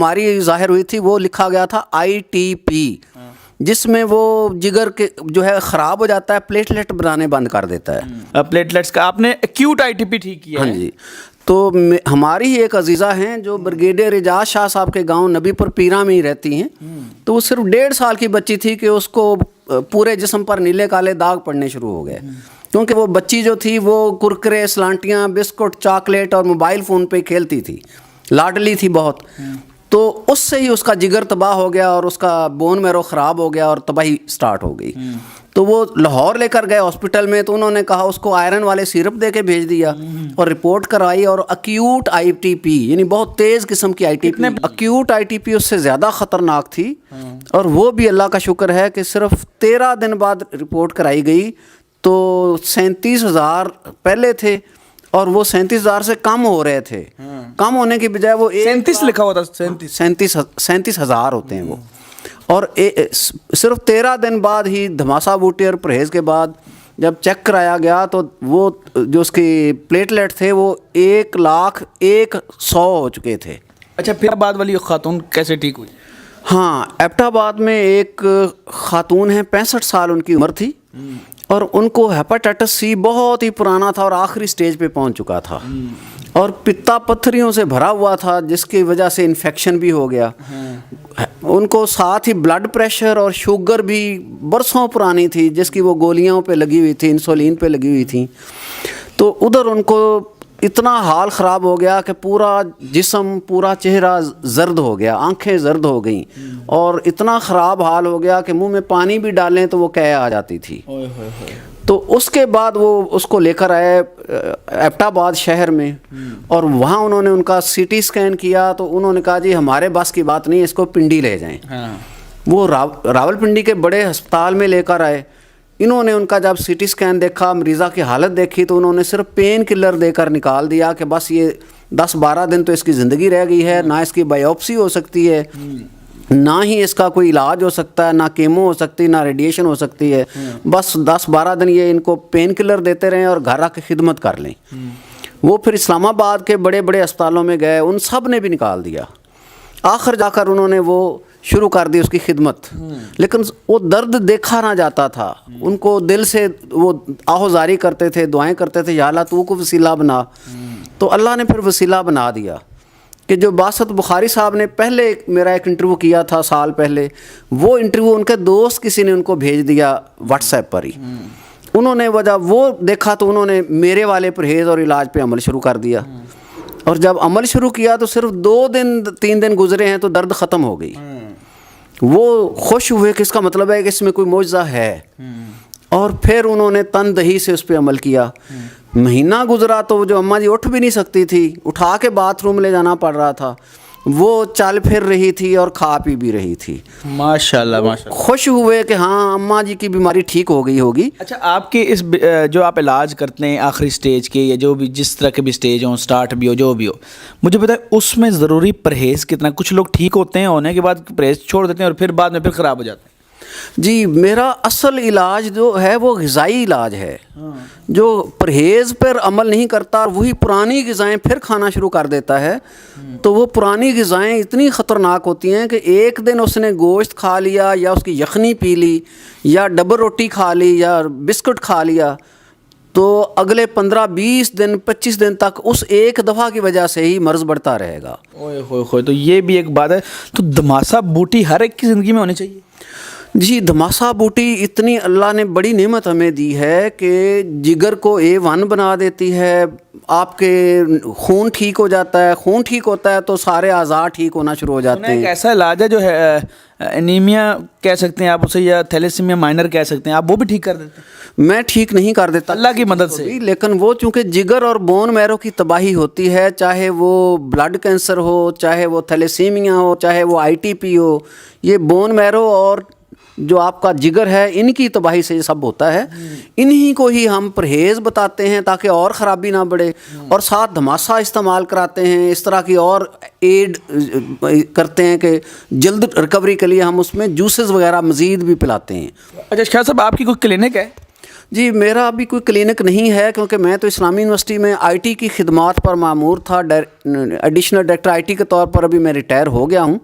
ہماری ظاہر ہوئی تھی وہ لکھا گیا تھا ITP، جس میں وہ جگر کے جو ہے خراب ہو جاتا ہے، پلیٹلیٹ بنانے بند کر دیتا ہے. پلیٹلیٹس کا آپ نے ایکیوٹ ITP ٹھیک کیا ہے؟ ہاں جی. تو ہماری ہی ایک عزیزہ ہیں جو بریگیڈیئر اعجاز شاہ صاحب کے گاؤں نبی پور پیرا میں ہی رہتی ہیں. تو وہ صرف 1.5 سال کی بچی تھی کہ اس کو پورے جسم پر نیلے کالے داغ پڑنے شروع ہو گئے، کیونکہ وہ بچی جو تھی وہ کرکرے، سلانٹیاں، بسکٹ، چاکلیٹ اور موبائل فون پہ کھیلتی تھی، لاڈلی تھی بہت. تو اس سے ہی اس کا جگر تباہ ہو گیا اور اس کا بون میرو خراب ہو گیا اور تباہی سٹارٹ ہو گئی. تو وہ لاہور لے کر گئے ہاسپٹل میں، تو انہوں نے کہا اس کو آئرن والے سیرپ دے کے بھیج دیا اور رپورٹ کرائی، اور ایکیوٹ ITP یعنی بہت تیز قسم کی ITP، ایکیوٹ ITP اس سے زیادہ خطرناک تھی. اور وہ بھی اللہ کا شکر ہے کہ صرف 13 دن بعد رپورٹ کرائی گئی. تو 37,000 پہلے تھے اور وہ 37,000 سے کم ہو رہے تھے. کم ہونے کی بجائے وہ 37 لکھا ہوا تھا، 37,000 ہوتے ہیں وہ. اور صرف 13 دن بعد ہی دھماسا بوٹی اور پرہیز کے بعد جب چیک کرایا گیا تو وہ جو اس کی پلیٹلیٹ تھے وہ 1,01,100 ہو چکے تھے. اچھا، پھر بعد والی خاتون کیسے ٹھیک ہوئی؟ ہاں، ایبٹ آباد میں ایک خاتون ہیں، 65 سال ان کی عمر تھی، اور ان کو ہیپاٹائٹس C بہت ہی پرانا تھا اور آخری سٹیج پہ پہنچ چکا تھا، اور پتا پتھریوں سے بھرا ہوا تھا جس کی وجہ سے انفیکشن بھی ہو گیا. ان کو ساتھ ہی بلڈ پریشر اور شوگر بھی برسوں پرانی تھی جس کی وہ گولیاں پہ لگی ہوئی تھی، انسولین پہ لگی ہوئی تھیں. تو ادھر ان کو اتنا حال خراب ہو گیا کہ پورا جسم، پورا چہرہ زرد ہو گیا، آنکھیں زرد ہو گئیں، اور اتنا خراب حال ہو گیا کہ منہ میں پانی بھی ڈالیں تو وہ قے آ جاتی تھی. تو اس کے بعد وہ اس کو لے کر آئے ایبٹ آباد شہر میں، اور وہاں انہوں نے ان کا CT اسکین کیا. تو انہوں نے کہا جی ہمارے بس کی بات نہیں، اس کو پنڈی لے جائیں. وہ راول پنڈی کے بڑے ہسپتال میں لے کر آئے. انہوں نے ان کا جب CT اسکین دیکھا، مریضہ کی حالت دیکھی، تو انہوں نے صرف پین کلر دے کر نکال دیا کہ بس یہ 10-12 دن تو اس کی زندگی رہ گئی ہے، نہ اس کی بائیوپسی ہو سکتی ہے، نہ ہی اس کا کوئی علاج ہو سکتا ہے، نہ کیمو ہو سکتی، نہ ریڈیشن ہو سکتی ہے. بس 10-12 دن یہ ان کو پین کلر دیتے رہیں اور گھر آ کے خدمت کر لیں. وہ پھر اسلام آباد کے بڑے بڑے اسپتالوں میں گئے، ان سب نے بھی نکال دیا. آخر جا کر انہوں نے وہ شروع کر دی اس کی خدمت، لیکن وہ درد دیکھا نہ جاتا تھا. ان کو دل سے وہ آہوزاری کرتے تھے، دعائیں کرتے تھے، یا اللہ تو کو وسیلہ بنا. تو اللہ نے پھر وسیلہ بنا دیا کہ جو باسط بخاری صاحب نے پہلے میرا ایک انٹرویو کیا تھا سال پہلے، وہ انٹرویو ان کے دوست کسی نے ان کو بھیج دیا واٹس ایپ پر ہی. انہوں نے جب وہ دیکھا تو انہوں نے میرے والے پرہیز اور علاج پہ عمل شروع کر دیا. اور جب عمل شروع کیا تو صرف 2-3 دن گزرے ہیں تو درد ختم ہو گئی. وہ خوش ہوئے کہ اس کا مطلب ہے کہ اس میں کوئی معجزہ ہے. اور پھر انہوں نے تن دہی سے اس پہ عمل کیا. مہینہ گزرا تو جو اماں جی اٹھ بھی نہیں سکتی تھی، اٹھا کے باتھ روم لے جانا پڑ رہا تھا، وہ چل پھر رہی تھی اور کھا پی بھی رہی تھی. ماشاءاللہ ماشاءاللہ. خوش ہوئے کہ ہاں اماں جی کی بیماری ٹھیک ہو گئی ہوگی. اچھا، آپ کے اس جو آپ علاج کرتے ہیں آخری سٹیج کے، یا جو بھی جس طرح کے بھی سٹیج ہوں، سٹارٹ بھی ہو، جو بھی ہو، مجھے پتہ ہے اس میں ضروری پرہیز کتنا؟ کچھ لوگ ٹھیک ہوتے ہیں، ہونے کے بعد پرہیز چھوڑ دیتے ہیں اور پھر بعد میں پھر خراب ہو جاتے ہیں. جی، میرا اصل علاج جو ہے وہ غذائی علاج ہے. جو پرہیز پر عمل نہیں کرتا، وہی پرانی غذائیں پھر کھانا شروع کر دیتا ہے، تو وہ پرانی غذائیں اتنی خطرناک ہوتی ہیں کہ ایک دن اس نے گوشت کھا لیا، یا اس کی یخنی پی لی، یا ڈبل روٹی کھا لی، یا بسکٹ کھا لیا، تو اگلے 15-20 دن 25 دن تک اس ایک دفعہ کی وجہ سے ہی مرض بڑھتا رہے گا. اوئے ہوئے ہوئے، تو یہ بھی ایک بات ہے. تو دھماسا بوٹی ہر ایک کی زندگی میں ہونی چاہیے. جی، دھماسا بوٹی اتنی اللہ نے بڑی نعمت ہمیں دی ہے کہ جگر کو A1 بنا دیتی ہے، آپ کے خون ٹھیک ہو جاتا ہے، خون ٹھیک ہوتا ہے تو سارے اعضاء ٹھیک ہونا شروع ہو جاتے ہیں. ایک ایسا علاج ہے جو ہے انیمیا کہہ سکتے ہیں آپ اسے، یا تھیلیسیمیا مائنر کہہ سکتے ہیں آپ، وہ بھی ٹھیک کر دیتے ہیں؟ میں ٹھیک نہیں کر دیتا اللہ کی مدد سے، لیکن وہ چونکہ جگر اور بون میرو کی تباہی ہوتی ہے، چاہے وہ بلڈ کینسر ہو، چاہے وہ تھیلیسیمیا ہو، چاہے وہ ITP ہو، یہ بون میرو اور جو آپ کا جگر ہے ان کی تباہی سے یہ سب ہوتا ہے. انہی کو ہی ہم پرہیز بتاتے ہیں تاکہ اور خرابی نہ بڑھے، اور ساتھ دھماسا استعمال کراتے ہیں، اس طرح کی اور ایڈ کرتے ہیں کہ جلد ریکوری کے لیے ہم اس میں جوسز وغیرہ مزید بھی پلاتے ہیں. اچھا شاہ صاحب، آپ کی کوئی کلینک ہے؟ جی میرا ابھی کوئی کلینک نہیں ہے کیونکہ میں تو اسلامی یونیورسٹی میں آئی ٹی کی خدمات پر مامور تھا، ایڈیشنل ڈائریکٹر آئی ٹی کے طور پر ابھی میں ریٹائر ہو گیا ہوں.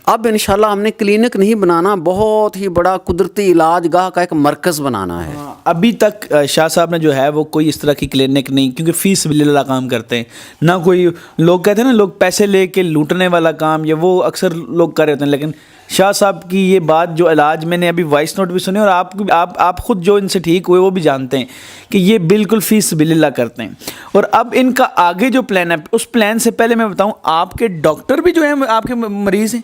اب انشاءاللہ ہم نے کلینک نہیں بنانا، بہت ہی بڑا قدرتی علاج گاہ کا ایک مرکز بنانا ہے. ابھی تک شاہ صاحب نے جو ہے وہ کوئی اس طرح کی کلینک نہیں، کیونکہ فی سبیل اللہ کام کرتے ہیں، نہ کوئی لوگ کہتے ہیں نا لوگ پیسے لے کے لوٹنے والا کام، یا وہ اکثر لوگ کر رہے ہوتے ہیں. لیکن شاہ صاحب کی یہ بات جو علاج میں نے ابھی وائس نوٹ بھی سنے، اور آپ خود جو ان سے ٹھیک ہوئے وہ بھی جانتے ہیں کہ یہ بالکل فی سبیل اللہ کرتے ہیں. اور اب ان کا آگے جو پلان ہے، اس پلان سے پہلے میں بتاؤں آپ کے ڈاکٹر بھی جو ہیں آپ کے مریض ہیں؟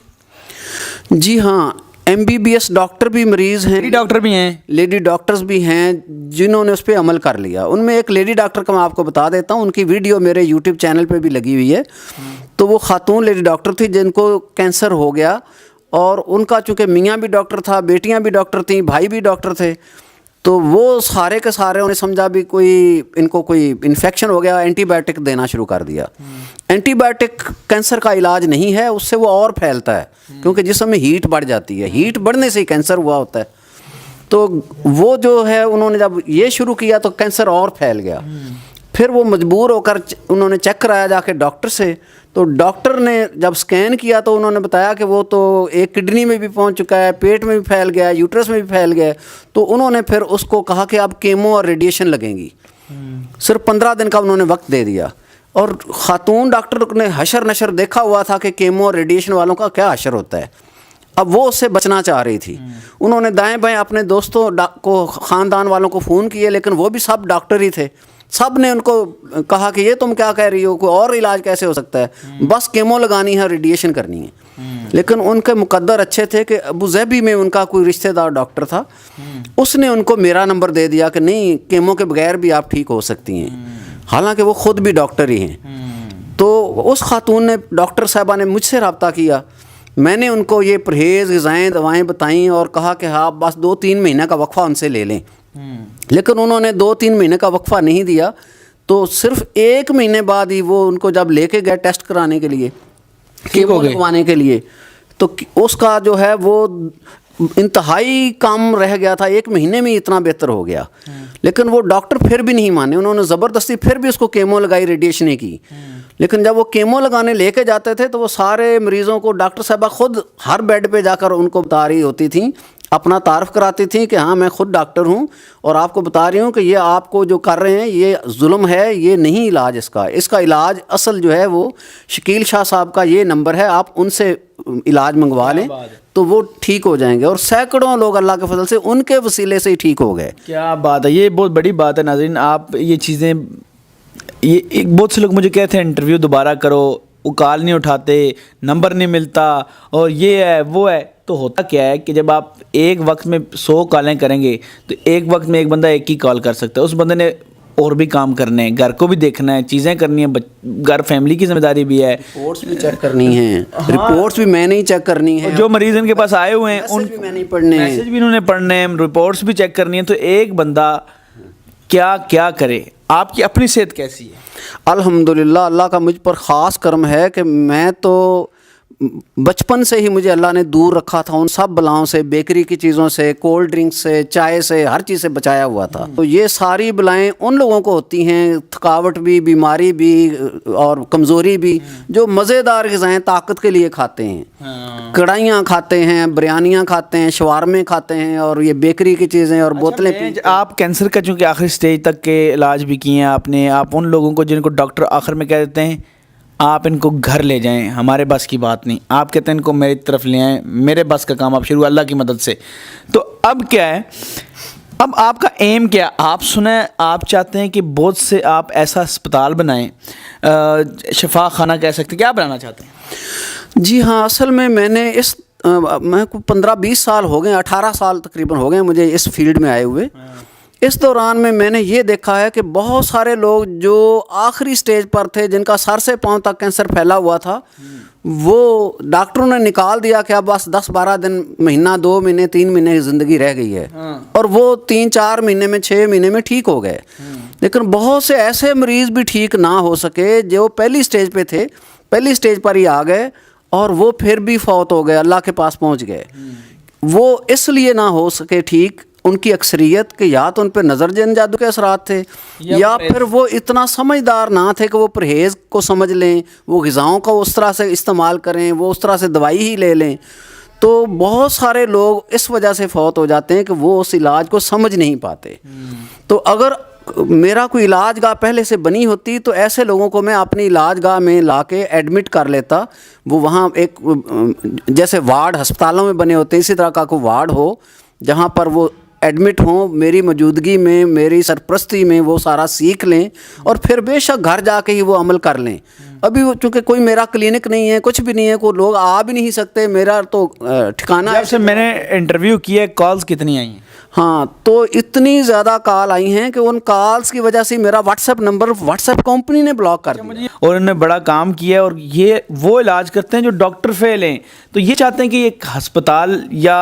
جی ہاں، MBBS ڈاکٹر بھی مریض ہیں، لیڈی ڈاکٹر بھی ہیں، لیڈی ڈاکٹرز بھی ہیں جنہوں نے اس پہ عمل کر لیا. ان میں ایک لیڈی ڈاکٹر کا میں آپ کو بتا دیتا ہوں، ان کی ویڈیو میرے یوٹیوب چینل پہ بھی لگی ہوئی ہے. تو وہ خاتون لیڈی ڈاکٹر تھی جن کو کینسر ہو گیا، اور ان کا چونکہ میاں بھی ڈاکٹر تھا، بیٹیاں بھی ڈاکٹر تھیں، بھائی بھی ڈاکٹر تھے. تو وہ سارے کے سارے انہیں سمجھا بھی ان کو کوئی انفیکشن ہو گیا، اینٹی بائیوٹک دینا شروع کر دیا. اینٹی بائیوٹک کینسر کا علاج نہیں ہے، اس سے وہ اور پھیلتا ہے کیونکہ جسم میں ہیٹ بڑھ جاتی ہے، ہیٹ بڑھنے سے ہی کینسر ہوا ہوتا ہے. تو وہ جو ہے انہوں نے جب یہ شروع کیا تو کینسر اور پھیل گیا. پھر وہ مجبور ہو کر انہوں نے چیک کرایا جا کے ڈاکٹر سے. تو ڈاکٹر نے جب سکین کیا تو انہوں نے بتایا کہ وہ تو ایک کڈنی میں بھی پہنچ چکا ہے، پیٹ میں بھی پھیل گیا ہے، یوٹرس میں بھی پھیل گیا ہے. تو انہوں نے پھر اس کو کہا کہ اب کیمو اور ریڈیشن لگیں گی. صرف 15 دن کا انہوں نے وقت دے دیا. اور خاتون ڈاکٹر نے حشر نشر دیکھا ہوا تھا کہ کیمو اور ریڈیشن والوں کا کیا حشر ہوتا ہے. اب وہ اس سے بچنا چاہ رہی تھی. انہوں نے دائیں بائیں اپنے دوستوں کو، خاندان والوں کو فون کیے، لیکن وہ بھی سب ڈاکٹر ہی تھے. سب نے ان کو کہا کہ یہ تم کیا کہہ رہی ہو، کوئی اور علاج کیسے ہو سکتا ہے، بس کیمو لگانی ہے، ریڈیشن کرنی ہے. لیکن ان کے مقدر اچھے تھے کہ ابو ظبی میں ان کا کوئی رشتہ دار ڈاکٹر تھا، اس نے ان کو میرا نمبر دے دیا کہ نہیں، کیمو کے بغیر بھی آپ ٹھیک ہو سکتی ہیں، حالانکہ وہ خود بھی ڈاکٹر ہی ہیں. تو اس خاتون نے، ڈاکٹر صاحبہ نے مجھ سے رابطہ کیا. میں نے ان کو یہ پرہیز، غذائیں، دوائیں بتائیں اور کہا کہ آپ بس 2-3 مہینہ کا وقفہ ان سے لے لیں. لیکن انہوں نے 2-3 مہینے کا وقفہ نہیں دیا. تو صرف 1 مہینے بعد ہی وہ ان کو جب لے کے گئے ٹیسٹ کرانے کے لیے، کیمو لگوانے کے لیے، تو اس کا جو ہے وہ انتہائی کم رہ گیا تھا. 1 مہینے میں اتنا بہتر ہو گیا. لیکن وہ ڈاکٹر پھر بھی نہیں مانے، انہوں نے زبردستی پھر بھی اس کو کیمو لگائی، ریڈیشن کی. لیکن جب وہ کیمو لگانے لے کے جاتے تھے تو وہ سارے مریضوں کو ڈاکٹر صاحبہ خود ہر بیڈ پہ جا کر ان کو بتا رہی ہوتی تھیں، اپنا تعارف کراتی تھیں کہ ہاں میں خود ڈاکٹر ہوں اور آپ کو بتا رہی ہوں کہ یہ آپ کو جو کر رہے ہیں یہ ظلم ہے، یہ نہیں علاج اس کا علاج اصل جو ہے وہ شکیل شاہ صاحب کا یہ نمبر ہے، آپ ان سے علاج منگوا لیں تو وہ ٹھیک ہو جائیں گے. اور سینکڑوں لوگ اللہ کے فضل سے ان کے وسیلے سے ہی ٹھیک ہو گئے. کیا بات ہے، یہ بہت بڑی بات ہے. ناظرین، آپ یہ چیزیں، یہ بہت سے لوگ مجھے کہتے ہیں انٹرویو دوبارہ کرو، وہ کال نہیں اٹھاتے، نمبر نہیں ملتا، اور یہ ہے وہ ہے. تو ہوتا کیا ہے کہ جب آپ ایک وقت میں 100 کالیں کریں گے تو ایک وقت میں ایک بندہ ایک ہی کال کر سکتا ہے. اس بندے نے اور بھی کام کرنے ہیں، گھر کو بھی دیکھنا ہے، چیزیں کرنی ہیں، گھر فیملی کی ذمہ داری بھی ہے، رپورٹس بھی چیک کرنی ہیں، رپورٹس بھی میں نے ہی چیک کرنی ہے، جو مریض ان کے پاس آئے ہوئے ہیں ان بھی میں نہیں پڑھنے ہیں، میسج بھی انہوں نے پڑھنے ہیں، رپورٹس بھی چیک کرنی ہے. تو ایک بندہ کیا کرے. آپ کی اپنی صحت کیسی ہے؟ الحمدللہ اللہ کا مجھ پر خاص کرم ہے کہ میں تو بچپن سے ہی مجھے اللہ نے دور رکھا تھا ان سب بلاؤں سے، بیکری کی چیزوں سے، کولڈ ڈرنک سے، چائے سے، ہر چیز سے بچایا ہوا تھا. تو یہ ساری بلائیں ان لوگوں کو ہوتی ہیں، تھکاوٹ بھی، بیماری بھی اور کمزوری بھی، جو مزیدار غذائیں طاقت کے لیے کھاتے ہیں، کڑھائیاں کھاتے ہیں، بریانیاں کھاتے ہیں، شوارمے کھاتے ہیں، اور یہ بیکری کی چیزیں اور بوتلیں پیتے ہیں. آپ کینسر کا چونکہ آخری سٹیج تک کے علاج بھی کیے ہیں آپ ان لوگوں کو جن کو ڈاکٹر آخر میں کہہ دیتے ہیں آپ ان کو گھر لے جائیں، ہمارے بس کی بات نہیں، آپ کہتے ہیں ان کو میری طرف لے آئیں، میرے بس کا کام آپ شروع اللہ کی مدد سے. تو اب کیا ہے، اب آپ کا ایم کیا؟ آپ سنیں، آپ چاہتے ہیں کہ بہت سے آپ ایسا اسپتال بنائیں، شفا خانہ کہہ سکتے، کیا بنانا چاہتے ہیں؟ جی ہاں، اصل میں میں کو 15-20 سال ہو گئے، 18 سال تقریباً ہو گئے مجھے اس فیلڈ میں آئے ہوئے. اس دوران میں نے یہ دیکھا ہے کہ بہت سارے لوگ جو آخری سٹیج پر تھے، جن کا سر سے پاؤں تک کینسر پھیلا ہوا تھا، وہ ڈاکٹروں نے نکال دیا کہ اب بس 10-12 دن، مہینہ، 2 مہینے، 3 مہینے کی زندگی رہ گئی ہے، اور وہ 3-4 مہینے میں، 6 مہینے میں ٹھیک ہو گئے. لیکن بہت سے ایسے مریض بھی ٹھیک نہ ہو سکے جو پہلی سٹیج پہ تھے، پہلی سٹیج پر ہی آ گئے، اور وہ پھر بھی فوت ہو گئے، اللہ کے پاس پہنچ گئے. وہ اس لیے نہ ہو سکے ٹھیک، ان کی اکثریت کہ یا تو ان پہ نظر جن جادو کے اثرات تھے یا پھر وہ اتنا سمجھدار نہ تھے کہ وہ پرہیز کو سمجھ لیں, وہ غذاؤں کا اس طرح سے استعمال کریں, وہ اس طرح سے دوائی ہی لے لیں. تو بہت سارے لوگ اس وجہ سے فوت ہو جاتے ہیں کہ وہ اس علاج کو سمجھ نہیں پاتے. تو اگر میرا کوئی علاج گاہ پہلے سے بنی ہوتی تو ایسے لوگوں کو میں اپنی علاج گاہ میں لا کے ایڈمٹ کر لیتا. وہ وہاں ایک جیسے وارڈ ہسپتالوں میں بنے ہوتے ہیں اسی طرح کا کوئی وارڈ ہو جہاں پر وہ ایڈمٹ ہوں, میری موجودگی میں, میری سرپرستی میں وہ سارا سیکھ لیں اور پھر بے شک گھر جا کے ہی وہ عمل کر لیں. ابھی وہ چونکہ کوئی میرا کلینک نہیں ہے, کچھ بھی نہیں ہے, کوئی لوگ آ بھی نہیں سکتے, میرا تو ٹھکانہ جب سے میں نے انٹرویو کیا کالز کتنی آئی ہیں؟ ہاں تو اتنی زیادہ کال آئی ہیں کہ ان کالز کی وجہ سے میرا what's app number what's app company نے بلاک کر دیا. اور انہوں نے بڑا کام کیا اور یہ وہ علاج کرتے ہیں جو ڈاکٹر فیل ہیں, تو یہ چاہتے ہیں کہ ایک ہسپتال یا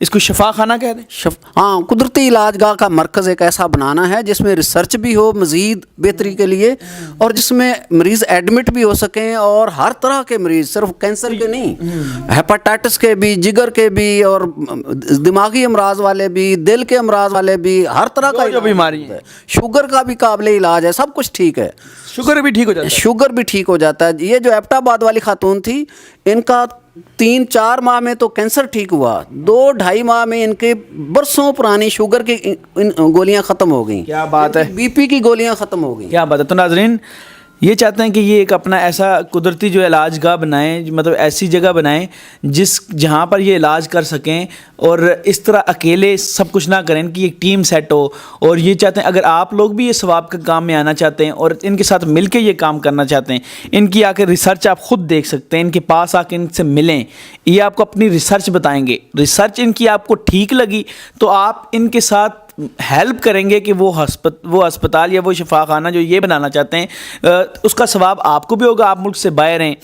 اس کو شفا خانہ کہہ دیں. ہاں, قدرتی علاج گاہ کا مرکز ایک ایسا بنانا ہے جس میں ریسرچ بھی ہو مزید بہتری کے لیے اور جس میں مریض ایڈمٹ بھی ہو سکیں اور ہر طرح کے مریض, صرف کینسر کے نہیں, ہیپاٹائٹس کے بھی, جگر کے بھی اور دماغی امراض والے بھی, دل کے امراض والے بھی, ہر طرح کا جو بیماری ہے, شوگر کا بھی قابل علاج ہے, سب کچھ ٹھیک ہے. شوگر بھی ٹھیک ہو جاتا ہے. شوگر بھی ٹھیک ہو جاتا ہے. یہ جو ایبٹ آباد والی خاتون تھی ان کا 3-4 ماہ میں تو کینسر ٹھیک ہوا, 2-2.5 ماہ میں ان کے برسوں پرانی شوگر کی گولیاں ختم ہو گئیں. کیا بات ہے. بی پی کی گولیاں ختم ہو گئیں. کیا بات ہے. تو ناظرین یہ چاہتے ہیں کہ یہ ایک اپنا ایسا قدرتی جو علاج گاہ بنائیں, مطلب ایسی جگہ بنائیں جہاں پر یہ علاج کر سکیں اور اس طرح اکیلے سب کچھ نہ کریں, ان کی ایک ٹیم سیٹ ہو. اور یہ چاہتے ہیں اگر آپ لوگ بھی یہ ثواب کا کام میں آنا چاہتے ہیں اور ان کے ساتھ مل کے یہ کام کرنا چاہتے ہیں, ان کی آ کے ریسرچ آپ خود دیکھ سکتے ہیں, ان کے پاس آ کے ان سے ملیں, یہ آپ کو اپنی ریسرچ بتائیں گے. ریسرچ ان کی آپ کو ٹھیک لگی تو آپ ان کے ساتھ ہیلپ کریں گے کہ وہ ہسپتال یا وہ شفا خانہ جو یہ بنانا چاہتے ہیں اس کا ثواب آپ کو بھی ہوگا. آپ ملک سے باہر ہیں,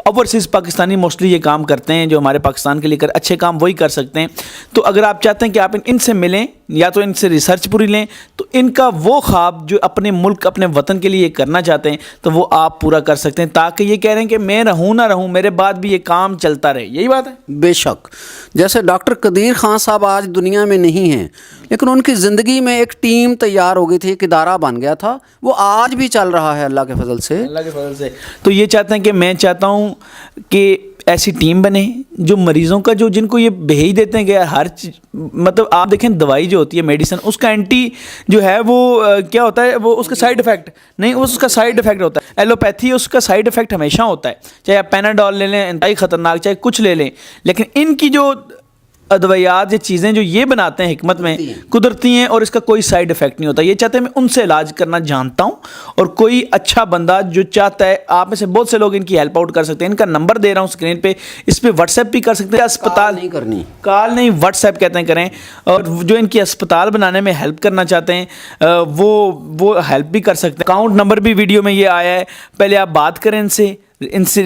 اوورسیز پاکستانی موسٹلی یہ کام کرتے ہیں, جو ہمارے پاکستان کے لیے اچھے کام وہی کر سکتے ہیں. تو اگر آپ چاہتے ہیں کہ آپ ان سے ملیں یا تو ان سے ریسرچ پوری لیں تو ان کا وہ خواب جو اپنے ملک اپنے وطن کے لیے کرنا چاہتے ہیں تو وہ آپ پورا کر سکتے ہیں, تاکہ یہ کہہ رہے ہیں کہ میں رہوں نہ رہوں میرے بعد بھی یہ کام چلتا رہے. یہی بات ہے. بے شک. جیسے ڈاکٹر قدیر خان صاحب آج دنیا میں نہیں ہیں لیکن ان کی زندگی میں ایک ٹیم تیار ہو گئی تھی, ایک ادارہ بن گیا تھا, وہ آج بھی چل رہا ہے اللہ کے فضل سے. اللہ کے فضل سے. تو یہ چاہتے ہیں کہ میں چاہتا ہوں کہ ایسی ٹیم بنے جو مریضوں کا جن کو یہ بھیج دیتے ہیں کہ ہر مطلب آپ دیکھیں دوائی جو ہوتی ہے میڈیسن اس کا اینٹی جو ہے وہ کیا ہوتا ہے, وہ اس کا سائیڈ افیکٹ نہیں, اس کا سائیڈ افیکٹ ہوتا ہے. ایلوپیتھی اس کا سائیڈ افیکٹ ہمیشہ ہوتا ہے, چاہے آپ پیناڈول لے لیں انتہائی خطرناک, چاہے کچھ لے لیں, لیکن ان کی جو ادویات یہ چیزیں جو یہ بناتے ہیں حکمت میں قدرتی ہیں اور اس کا کوئی سائیڈ افیکٹ نہیں ہوتا. یہ چاہتے ہیں میں ان سے علاج کرنا جانتا ہوں اور کوئی اچھا بندہ جو چاہتا ہے, آپ میں سے بہت سے لوگ ان کی ہیلپ آؤٹ کر سکتے ہیں. ان کا نمبر دے رہا ہوں اسکرین پہ, اس پہ واٹس ایپ بھی کر سکتے ہیں. اسپتال نہیں کرنی, کال نہیں واٹس ایپ کہتے ہیں کریں. اور جو ان کی اسپتال بنانے میں ہیلپ کرنا چاہتے ہیں وہ ہیلپ بھی کر سکتے ہیں. اکاؤنٹ نمبر بھی ویڈیو میں یہ آیا ہے, پہلے آپ بات کریں ان سے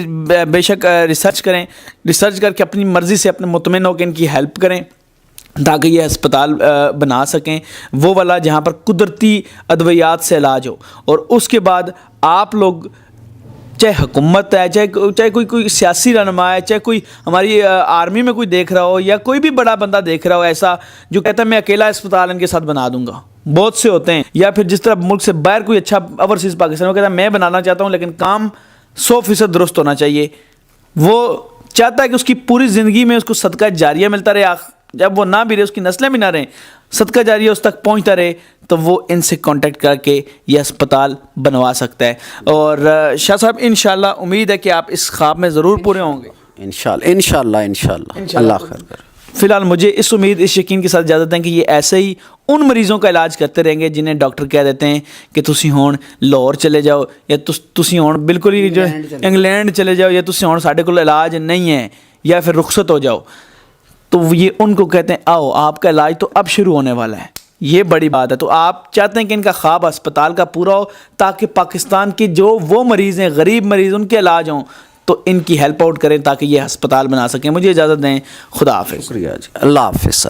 بے شک ریسرچ کریں, ریسرچ کر کے اپنی مرضی سے اپنے مطمئن ہو کے ان کی ہیلپ کریں تاکہ یہ اسپتال بنا سکیں وہ والا جہاں پر قدرتی ادویات سے علاج ہو. اور اس کے بعد آپ لوگ چاہے حکومت ہے, چاہے کوئی سیاسی رہنما ہے, چاہے کوئی ہماری آرمی میں کوئی دیکھ رہا ہو یا کوئی بھی بڑا بندہ دیکھ رہا ہو ایسا جو کہتا ہے میں اکیلا اسپتال ان کے ساتھ بنا دوں گا, بہت سے ہوتے ہیں. یا پھر جس طرح ملک سے باہر کوئی اچھا اوورسیز پاکستان میں کہتا ہے میں بنانا چاہتا ہوں لیکن کام 100% درست ہونا چاہیے. وہ چاہتا ہے کہ اس کی پوری زندگی میں اس کو صدقہ جاریہ ملتا رہے, جب وہ نہ بھی رہے اس کی نسلیں بھی نہ رہیں, صدقہ جاریہ اس تک پہنچتا رہے, تو وہ ان سے کانٹیکٹ کر کے یہ اسپتال بنوا سکتا ہے. اور شاہ صاحب انشاءاللہ امید ہے کہ آپ اس خواب میں ضرور پورے ہوں گے. انشاءاللہ اللہ خیر کرے. فی الحال مجھے اس امید اس یقین کے ساتھ اجازت دیں کہ یہ ایسے ہی ان مریضوں کا علاج کرتے رہیں گے جنہیں ڈاکٹر کہہ دیتے ہیں کہ تسی ہون لاہور چلے جاؤ یا تسی ہون بالکل ہی جو انگلینڈ چلے جاؤ یا تسی ہون ساڈے کول علاج نہیں ہے یا پھر رخصت ہو جاؤ. تو یہ ان کو کہتے ہیں آؤ آپ کا علاج تو اب شروع ہونے والا ہے. یہ بڑی بات ہے. تو آپ چاہتے ہیں کہ ان کا خواب اسپتال کا پورا ہو تاکہ پاکستان کے جو وہ مریض ہیں غریب مریض ان کے علاج ہوں, تو ان کی ہیلپ آؤٹ کریں تاکہ یہ ہسپتال بنا سکیں. مجھے اجازت دیں, خدا حافظ. شکریہ جی, اللہ حافظ.